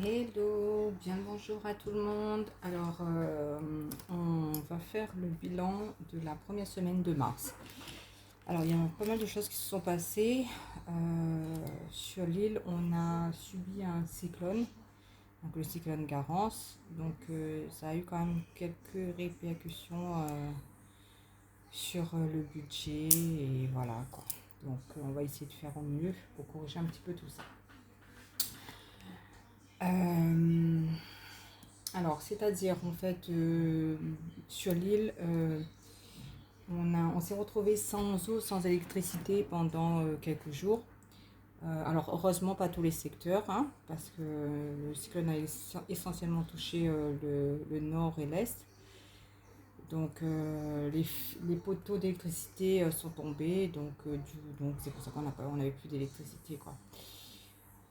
Hello, bien le bonjour à tout le monde. Alors, on va faire le bilan de la première semaine de mars. Alors, il y a pas mal de choses qui se sont passées. Sur l'île, on a subi un cyclone, donc le cyclone Garance. Donc, ça a eu quand même quelques répercussions sur le budget et voilà quoi. Donc, on va essayer de faire au mieux pour corriger un petit peu tout ça. Euh, Alors, c'est-à-dire, en fait, sur l'île, on s'est retrouvé sans eau, sans électricité pendant quelques jours. Alors, heureusement, pas tous les secteurs, hein, parce que le cyclone a essentiellement touché le nord et l'est. Donc, les poteaux d'électricité sont tombés, donc c'est pour ça on n'avait plus d'électricité, quoi.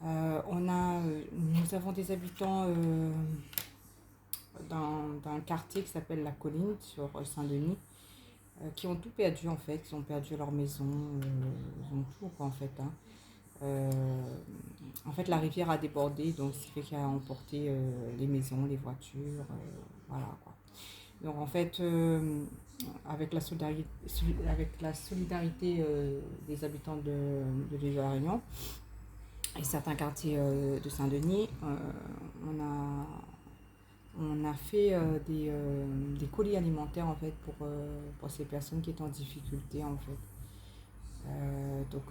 Nous avons des habitants d'un quartier qui s'appelle La Colline sur Saint-Denis, qui ont tout perdu en fait, ils ont perdu leur maison, ils ont tout quoi, en fait. Hein. Euh, En fait, la rivière a débordé, donc ce qui fait qu'il a emporté les maisons, les voitures, voilà quoi. Donc en fait, avec la solidarité des habitants de l'île de la Réunion et certains quartiers de Saint-Denis, on a fait des colis alimentaires en fait pour ces personnes qui étaient en difficulté en fait.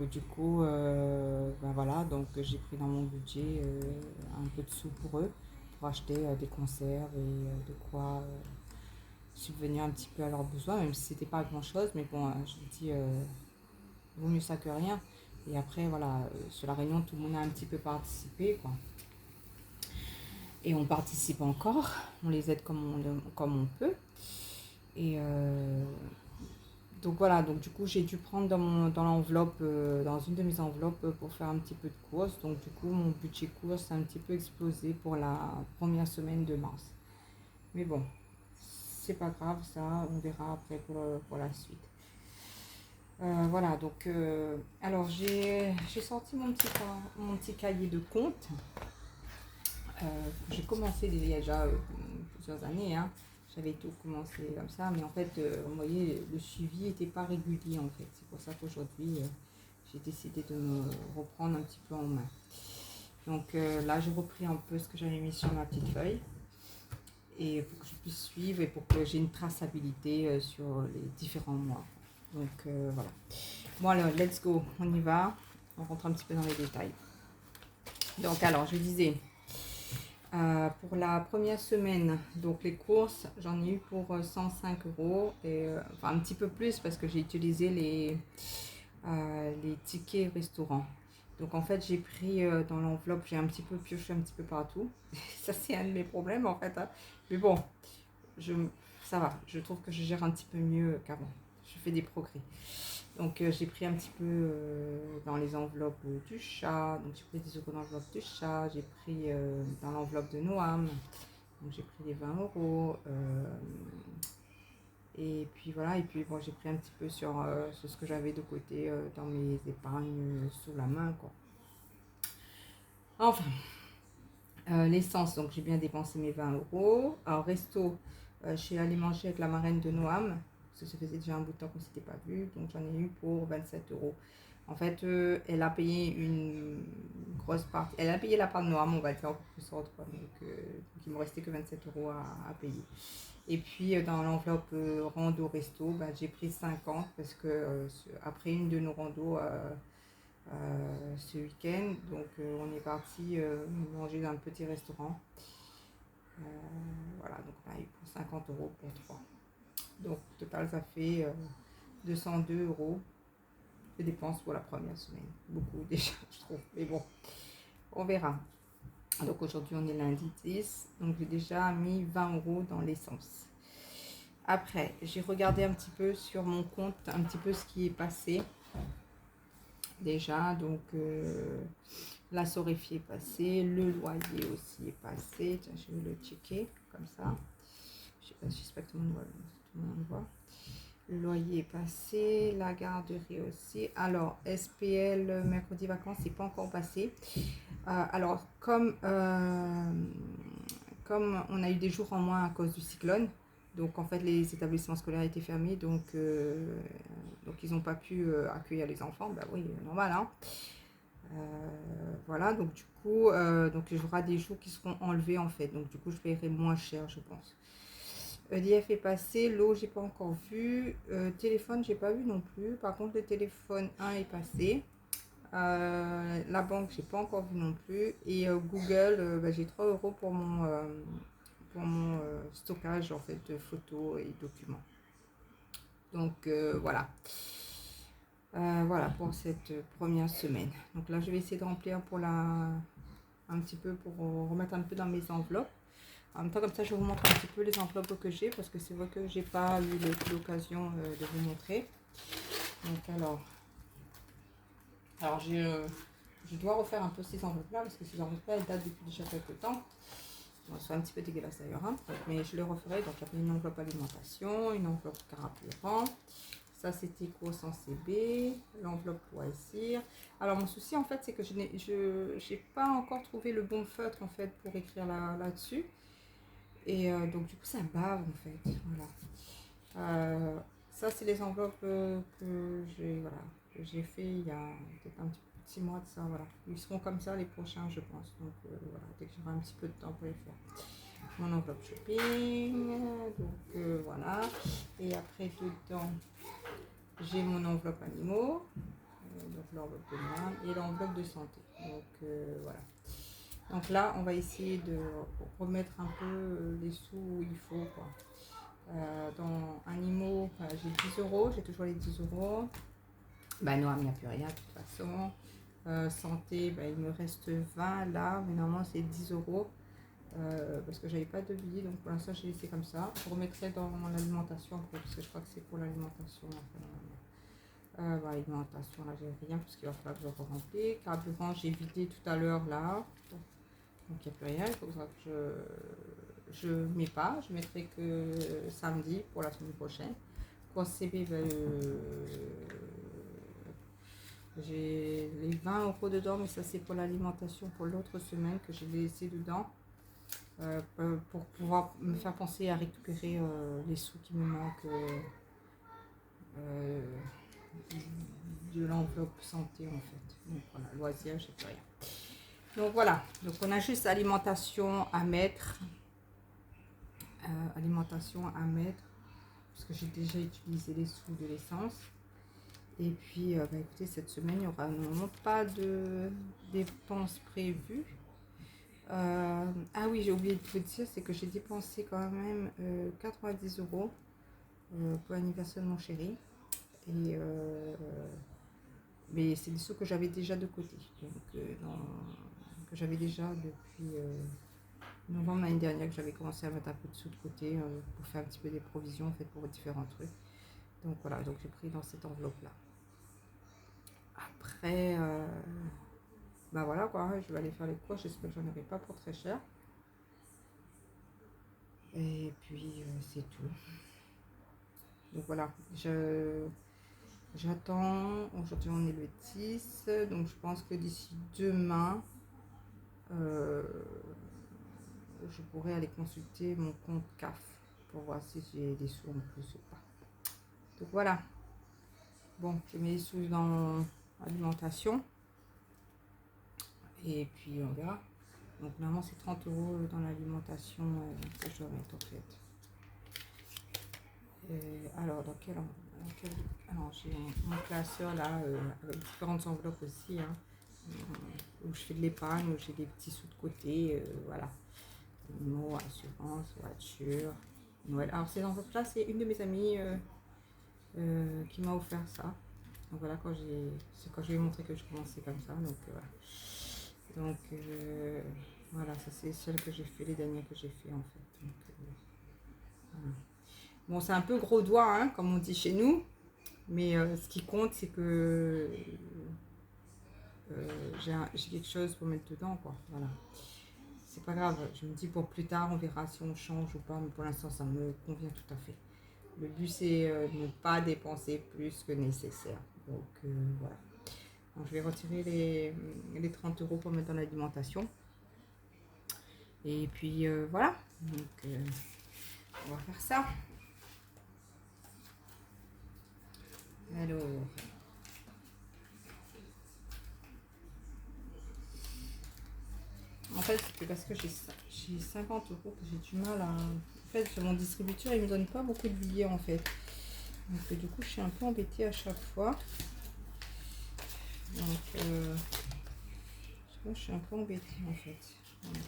Du coup, ben voilà, donc j'ai pris dans mon budget un peu de sous pour eux, pour acheter des conserves et de quoi subvenir un petit peu à leurs besoins, même si c'était pas grand chose, mais bon, je me dis, vaut mieux ça que rien. Et après, voilà, sur la réunion, tout le monde a un petit peu participé, quoi. Et on participe encore, on les aide comme on peut. Et donc voilà, donc du coup j'ai dû prendre dans l'enveloppe, dans une de mes enveloppes pour faire un petit peu de courses. Donc du coup mon budget course a un petit peu explosé pour la première semaine de mars. Mais bon, c'est pas grave ça, on verra après pour la suite. Voilà, donc alors j'ai sorti mon petit cahier de compte. J'ai commencé il y a déjà plusieurs années, hein. J'avais tout commencé comme ça, mais en fait, vous voyez, le suivi n'était pas régulier en fait. C'est pour ça qu'aujourd'hui, j'ai décidé de me reprendre un petit peu en main. Donc là, j'ai repris un peu ce que j'avais mis sur ma petite feuille et pour que je puisse suivre et pour que j'ai une traçabilité sur les différents mois. Donc voilà. Bon alors, let's go, on y va. On rentre un petit peu dans les détails. Donc alors, je disais, pour la première semaine, donc les courses, j'en ai eu pour 105 euros, et, enfin un petit peu plus parce que j'ai utilisé les tickets restaurants. Donc en fait, j'ai pris dans l'enveloppe, j'ai un petit peu pioché un petit peu partout. Ça, c'est un de mes problèmes en fait. Hein. Mais bon, je, ça va, je trouve que je gère un petit peu mieux qu'avant. Je fais des progrès. Donc j'ai pris un petit peu dans les enveloppes du chat. Donc j'ai pris des euros dans l'enveloppe du chat. J'ai pris dans l'enveloppe de Noam. Donc j'ai pris les 20 euros. Et puis voilà. Et puis bon, j'ai pris un petit peu sur ce que j'avais de côté dans mes épargnes sous la main, quoi. Enfin, l'essence. Donc j'ai bien dépensé mes 20 euros. Alors resto, je suis allée manger avec la marraine de Noam. Parce que ça faisait déjà un bout de temps qu'on ne s'était pas vu. Donc j'en ai eu pour 27 euros. En fait, elle a payé une grosse partie. Elle a payé la part de Noam, on va dire, en plus autre. Donc il ne me restait que 27 euros à payer. Et puis, dans l'enveloppe rando resto, bah, j'ai pris 50 parce que après une de nos randos ce week-end, donc on est parti manger dans un petit restaurant. Voilà, donc on a eu pour 50 euros pour 3. Donc, au total, ça fait 202 euros de dépenses pour la première semaine. Beaucoup déjà, je trouve. Mais bon, on verra. Donc aujourd'hui, on est lundi 10. Donc j'ai déjà mis 20 euros dans l'essence. Après, j'ai regardé un petit peu sur mon compte, un petit peu ce qui est passé déjà. Donc la soréfie est passée, le loyer aussi est passé. Tiens, je vais le checker comme ça. Je sais pas, j'espère que tout le monde voit. Le loyer est passé, la garderie aussi. Alors, SPL, mercredi vacances, c'est pas encore passé. Alors, comme on a eu des jours en moins à cause du cyclone, donc en fait les établissements scolaires étaient fermés, donc ils n'ont pas pu accueillir les enfants, bah oui, normal, hein. Voilà, donc du coup, donc il y aura des jours qui seront enlevés en fait, donc du coup je paierai moins cher, je pense. EDF est passé, l'eau j'ai pas encore vu, téléphone j'ai pas vu non plus, par contre le téléphone 1 est passé. La banque, j'ai pas encore vu non plus. Et Google, bah, j'ai 3 euros pour mon stockage en fait de photos et documents. Donc voilà. Voilà pour cette première semaine. Donc là, je vais essayer de remplir un petit peu pour remettre un peu dans mes enveloppes. En même temps, comme ça, je vous montre un petit peu les enveloppes que j'ai parce que c'est vrai que j'ai pas eu l'occasion de vous montrer. Donc alors je dois refaire un peu ces enveloppes-là parce que ces enveloppes-là, elles datent depuis déjà quelques temps. Bon, elles sont un petit peu dégueulasses d'ailleurs, hein, mais je les referai. Donc, il y a une enveloppe alimentation, une enveloppe carburant. Ça, c'était course en CB, l'enveloppe loisir. Alors, mon souci, en fait, c'est que je n'ai pas encore trouvé le bon feutre, en fait, pour écrire là-dessus. Et donc, du coup, ça bave, en fait. Voilà. Ça, c'est les enveloppes que j'ai fait il y a peut-être un petit mois de ça. Voilà. Ils seront comme ça les prochains, je pense. Donc, voilà, dès que j'aurai un petit peu de temps pour les faire. Mon enveloppe shopping. Donc, voilà. Et après, dedans, j'ai mon enveloppe animaux. Donc, l'enveloppe de moi et l'enveloppe de santé. Donc, voilà. Donc là, on va essayer de remettre un peu les sous où il faut, quoi. Dans animaux, j'ai 10 euros, j'ai toujours les 10 euros. Ben non, il n'y a plus rien de toute façon. Santé, il me reste 20 là, mais normalement c'est 10 euros parce que j'avais pas de billet, donc pour l'instant j'ai laissé comme ça. Je remettrai dans l'alimentation après, parce que je crois que c'est pour l'alimentation. L'alimentation, là j'ai rien parce qu'il va falloir que je remplisse. Carburant, j'ai vidé tout à l'heure là, donc il n'y a plus rien, il faudra que je mets pas, je mettrai que samedi pour la semaine prochaine. Pour CB, j'ai les 20 euros dedans, mais ça c'est pour l'alimentation pour l'autre semaine que j'ai laissé dedans pour pouvoir me faire penser à récupérer les sous qui me manquent de l'enveloppe santé en fait. Donc voilà, loisirs, j'ai plus rien. Donc voilà, donc on a juste alimentation à mettre. Parce que j'ai déjà utilisé les sous de l'essence. Et puis écoutez, cette semaine il n'y aura normalement pas de dépenses prévues. Ah oui, j'ai oublié de vous dire, c'est que j'ai dépensé quand même 90 euros pour l'anniversaire de mon chéri. Et mais c'est des sous que j'avais déjà de côté, donc que j'avais déjà depuis novembre l'année dernière, que j'avais commencé à mettre un peu de sous de côté pour faire un petit peu des provisions en fait pour différents trucs. Donc voilà, donc j'ai pris dans cette enveloppe là. Après, voilà quoi, je vais aller faire les courses, j'espère que j'en aurai pas pour très cher. Et puis c'est tout. Donc voilà, j'attends, aujourd'hui on est le 10, donc je pense que d'ici demain, je pourrais aller consulter mon compte CAF pour voir si j'ai des sous en plus ou pas. Donc voilà. Bon, je mets les sous dans l'alimentation. Et puis on verra. Donc normalement c'est 30 euros dans l'alimentation que je dois mettre en fait. Alors dans quel alors j'ai mon classeur là avec différentes enveloppes aussi hein, où je fais de l'épargne, où j'ai des petits sous de côté, voilà. Animaux, assurance, voiture, Noël. Alors ces enveloppes-là, c'est une de mes amies qui m'a offert ça. Donc voilà, c'est quand je lui ai montré que je commençais comme ça. Donc voilà. Donc voilà, ça c'est celle que j'ai fait, les dernières que j'ai fait en fait. Donc, voilà. Bon, c'est un peu gros doigt, hein, comme on dit chez nous. Mais ce qui compte, c'est que j'ai quelque chose pour mettre dedans, quoi. Voilà. C'est pas grave, je me dis pour plus tard, on verra si on change ou pas, mais pour l'instant, ça me convient tout à fait. Le but, c'est ne pas dépenser plus que nécessaire. Donc, voilà. Donc, je vais retirer les 30 euros pour mettre dans l'alimentation. Et puis, voilà. Donc, on va faire ça. Alors, en fait, c'est parce que j'ai 50 euros que j'ai du mal à... En fait, mon distributeur, il me donne pas beaucoup de billets, en fait. Donc, du coup, je suis un peu embêtée à chaque fois. Donc, je suis un peu embêtée, en fait. Donc,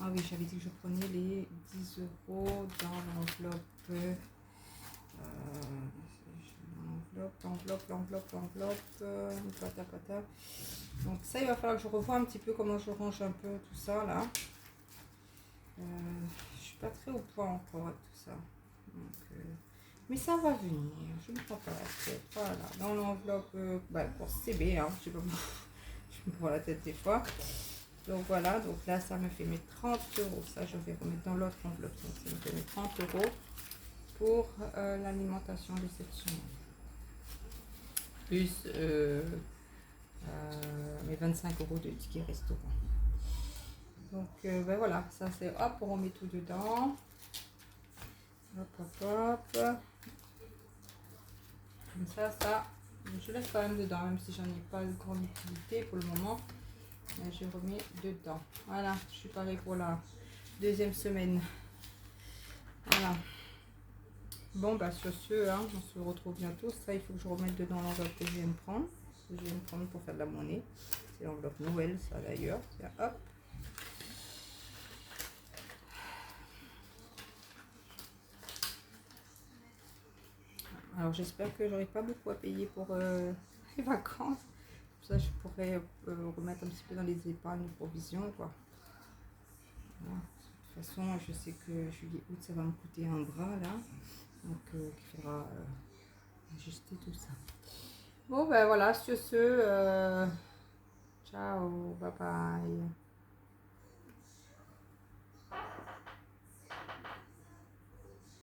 ah oui, j'avais dit que je prenais les 10 euros dans l'enveloppe. Pata pata. Donc ça, il va falloir que je revoie un petit peu comment je range un peu tout ça là. Je suis pas très au point encore avec tout ça. Donc, mais ça va venir, je ne prends pas la tête. Voilà, dans l'enveloppe pour CB, hein, je sais pas, je me prends la tête des fois. Donc voilà, donc là ça me fait mes 30 euros. Ça, je vais remettre dans l'autre enveloppe. Donc ça me fait mes 30 euros pour l'alimentation de cette semaine. Plus mes 25 euros de ticket restaurant. Donc voilà, ça c'est hop, on remet tout dedans. Hop, hop, hop. Comme ça, je laisse quand même dedans, même si j'en ai pas de grande utilité pour le moment. Mais je remets dedans. Voilà, je suis parée pour la deuxième semaine. Voilà. Bon, bah sur ce, hein, on se retrouve bientôt. Ça, il faut que je remette dedans l'enveloppe que je viens de prendre. Que je viens de prendre pour faire de la monnaie. C'est l'enveloppe Noël, ça d'ailleurs. Hop. Alors j'espère que j'aurai pas beaucoup à payer pour les vacances. Ça, je pourrais remettre un petit peu dans les épargnes provisions, quoi. Voilà. De toute façon, je sais que juillet, août, ça va me coûter un bras là. Donc, il faudra ajuster tout ça. Bon, ben voilà, sur ce, ciao, bye bye.